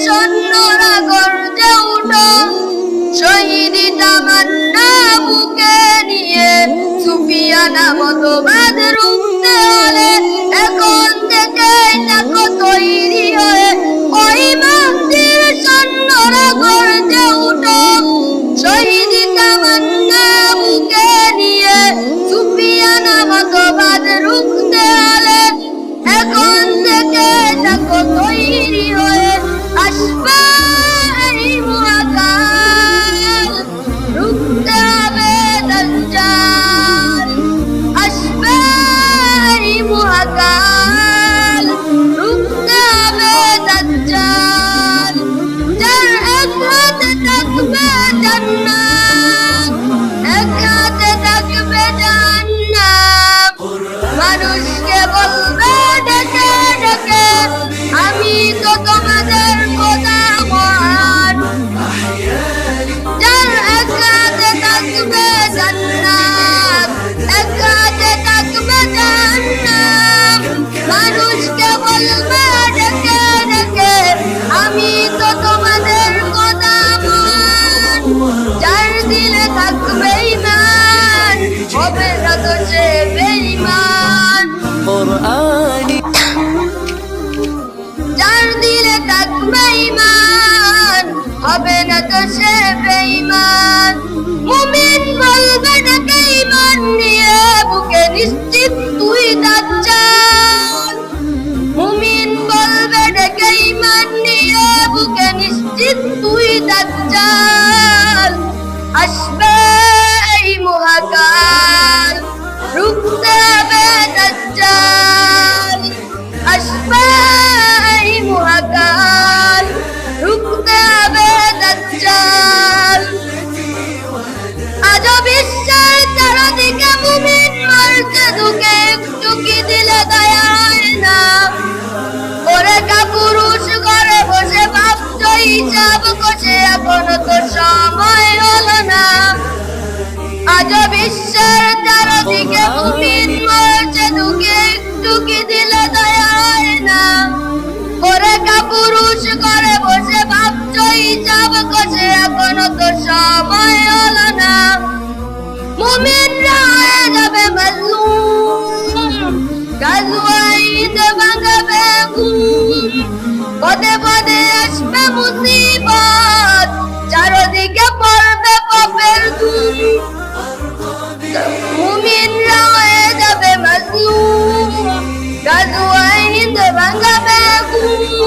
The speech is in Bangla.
সৈন্যরা গর্জে উঠো, শহীদি তামান্না বুকে নিয়ে সুফিয়ানা মতবাদ রুখতে হলে এখন থেকেই থাকো তৈরি হয়ে। ওই মন্দির সৈন্যরা গর্জে উঠো, শহীদি তামান্না বুকে নিয়ে সুফিয়ানা মতবাদ রুখতে হলে এখন থেকে থাকো তৈরি হয়ে। আসবে এই মহাকাল, রুখতে হবে দাজ্জাল। আসবে এই মহাকাল, রুখতে হবে দাজ্জাল। যার এক হাতে থাকবে জান্নাত, এক হাতে থাকবে জাহান্নাম। মানুষকে বলবে ডেকে ডেকে, আমি তো তোমাদের খোদা মহান। যার এক হাতে থাকবে জান্নাত, এক হাতে থাকবে জাহান্নাম। মানুষকে বলবে ডেকে ডেকে, আমি তো তোমাদের খোদা মহান। যার দিলে থাকবে ঈমান, হবে না তো সে বেঈমান। যার দিলে থাকবে ঈমান, হবে না তো সে বেঈমান। মুমিন বলবে ডেকে ঈমান নিয়ে, বুকে নিশ্চিত তুই দাজ্জাল। মুমিন বলবে ডেকে ঈমান নিয়ে, বুকে নিশ্চিত তুই দাজ্জাল। আসবে এই মহাকাল, রুখতে হবে দাজ্জাল। আসবে এই মহাকাল, রুখতে হবে দাজ্জাল। আজ বিশ্বের চারদিকে মুমিন মরছে দুঃখে, একটু কি দিলে দয়া হয় না? ওরে কাপুরুষ ঘরে বসে ভাবছো হিসাব কষে, এখনো তো সময় হলো না। আজ বিশ্বের চারদিকে মুমিন মরছে দুঃখে, একটু কি দিলে দয়া হয় না? ওরে কাপুরুষ ঘরে বসে ভাবছো হিসাব কষে, এখনো তো সময় হলো না। মুমিনরা হয়ে যাবে মাজলুম, গাজওয়ায় ঈদ ভাঙাবে ঘুম। পদে পদে আসবে মুসিবত, চারদিকে পড়বে পাপের ধুম। মুমিনরা হয়ে যাবে মাজলুম, গাজওয়ায় ঈদ ভাঙাবে ঘুম।